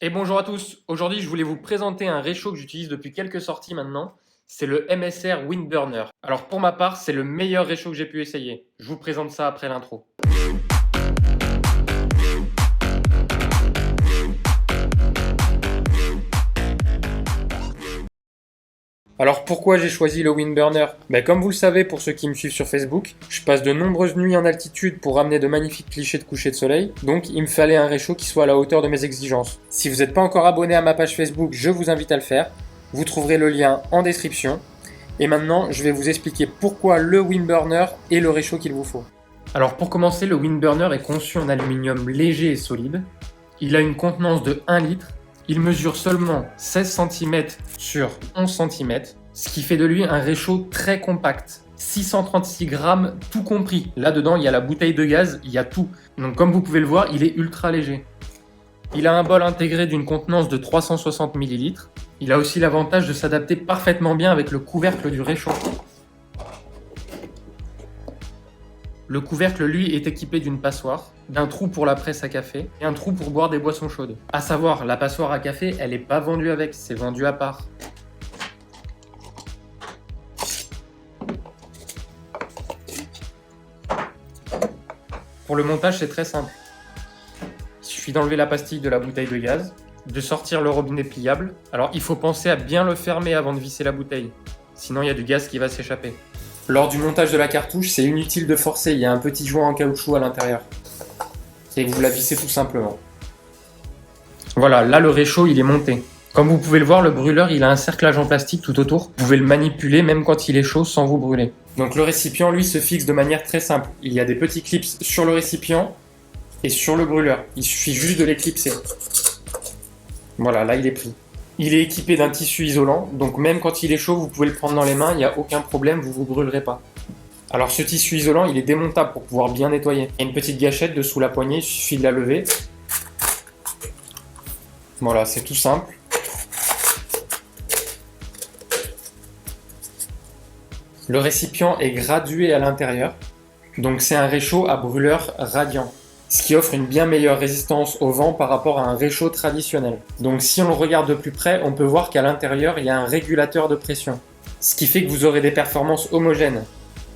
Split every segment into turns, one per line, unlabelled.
Et bonjour à tous, aujourd'hui je voulais vous présenter un réchaud que j'utilise depuis quelques sorties maintenant, c'est le MSR Windburner. Alors pour ma part c'est le meilleur réchaud que j'ai pu essayer, je vous présente ça après l'intro. Alors pourquoi j'ai choisi le Windburner? Comme vous le savez pour ceux qui me suivent sur Facebook, je passe de nombreuses nuits en altitude pour ramener de magnifiques clichés de coucher de soleil, donc il me fallait un réchaud qui soit à la hauteur de mes exigences. Si vous n'êtes pas encore abonné à ma page Facebook, je vous invite à le faire, vous trouverez le lien en description. Et maintenant, je vais vous expliquer pourquoi le Windburner est le réchaud qu'il vous faut. Alors pour commencer, le Windburner est conçu en aluminium léger et solide. Il a une contenance de 1 litre. Il mesure seulement 16 cm sur 11 cm, ce qui fait de lui un réchaud très compact. 636 grammes tout compris. Là-dedans, il y a la bouteille de gaz, il y a tout. Donc comme vous pouvez le voir, il est ultra léger. Il a un bol intégré d'une contenance de 360 ml. Il a aussi l'avantage de s'adapter parfaitement bien avec le couvercle du réchaud. Le couvercle, lui, est équipé d'une passoire, d'un trou pour la presse à café et un trou pour boire des boissons chaudes. À savoir, la passoire à café, elle n'est pas vendue avec, c'est vendu à part. Pour le montage, c'est très simple. Il suffit d'enlever la pastille de la bouteille de gaz, de sortir le robinet pliable. Alors, il faut penser à bien le fermer avant de visser la bouteille, sinon il y a du gaz qui va s'échapper. Lors du montage de la cartouche, c'est inutile de forcer, il y a un petit joint en caoutchouc à l'intérieur. Et vous la vissez tout simplement. Voilà, là le réchaud il est monté. Comme vous pouvez le voir, le brûleur il a un cerclage en plastique tout autour. Vous pouvez le manipuler même quand il est chaud sans vous brûler. Donc le récipient lui se fixe de manière très simple. Il y a des petits clips sur le récipient et sur le brûleur. Il suffit juste de les clipser. Voilà, là il est pris. Il est équipé d'un tissu isolant, donc même quand il est chaud, vous pouvez le prendre dans les mains, il n'y a aucun problème, vous ne vous brûlerez pas. Alors ce tissu isolant, il est démontable pour pouvoir bien nettoyer. Il y a une petite gâchette dessous la poignée, il suffit de la lever. Voilà, c'est tout simple. Le récipient est gradué à l'intérieur, donc c'est un réchaud à brûleur radiant, ce qui offre une bien meilleure résistance au vent par rapport à un réchaud traditionnel. Donc si on le regarde de plus près, on peut voir qu'à l'intérieur, il y a un régulateur de pression, ce qui fait que vous aurez des performances homogènes,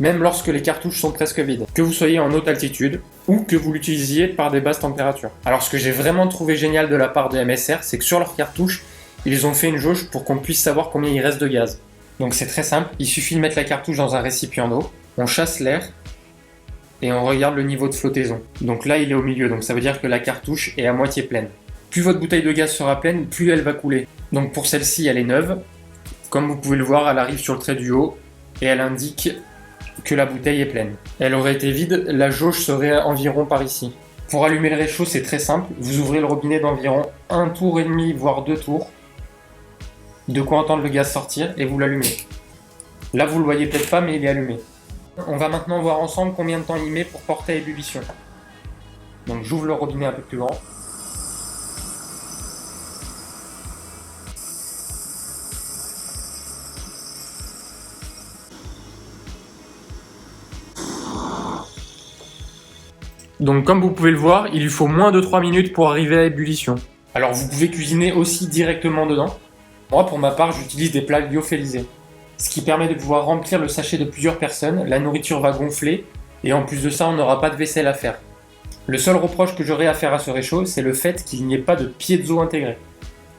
même lorsque les cartouches sont presque vides, que vous soyez en haute altitude ou que vous l'utilisiez par des basses températures. Alors ce que j'ai vraiment trouvé génial de la part de MSR, c'est que sur leurs cartouches, ils ont fait une jauge pour qu'on puisse savoir combien il reste de gaz. Donc c'est très simple, il suffit de mettre la cartouche dans un récipient d'eau, on chasse l'air, et on regarde le niveau de flottaison. Donc là il est au milieu, donc ça veut dire que la cartouche est à moitié pleine. Plus votre bouteille de gaz sera pleine, plus elle va couler. Donc pour celle-ci elle est neuve, comme vous pouvez le voir elle arrive sur le trait du haut et elle indique que la bouteille est pleine. Elle aurait été vide, la jauge serait environ par ici. Pour allumer le réchaud c'est très simple, vous ouvrez le robinet d'environ 1 tour et demi voire 2 tours, de quoi entendre le gaz sortir et vous l'allumez. Là vous le voyez peut-être pas mais il est allumé. On va maintenant voir ensemble combien de temps il met pour porter à ébullition. Donc j'ouvre le robinet un peu plus grand. Donc comme vous pouvez le voir, il lui faut moins de 3 minutes pour arriver à ébullition. Alors vous pouvez cuisiner aussi directement dedans. Moi pour ma part j'utilise des plats lyophilisés, ce qui permet de pouvoir remplir le sachet de plusieurs personnes, la nourriture va gonfler, et en plus de ça, on n'aura pas de vaisselle à faire. Le seul reproche que j'aurai à faire à ce réchaud, c'est le fait qu'il n'y ait pas de piezo intégré.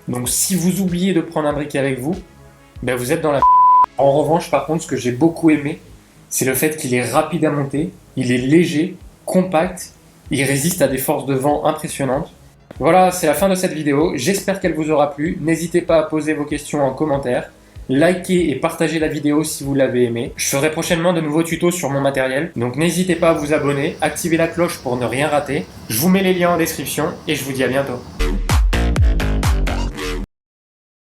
Donc si vous oubliez de prendre un briquet avec vous, vous êtes dans la... En revanche, par contre, ce que j'ai beaucoup aimé, c'est le fait qu'il est rapide à monter, il est léger, compact, il résiste à des forces de vent impressionnantes. Voilà, c'est la fin de cette vidéo, j'espère qu'elle vous aura plu, n'hésitez pas à poser vos questions en commentaire. Likez et partagez la vidéo si vous l'avez aimé. Je ferai prochainement de nouveaux tutos sur mon matériel, donc n'hésitez pas à vous abonner, activez la cloche pour ne rien rater. Je vous mets les liens en description et je vous dis à bientôt.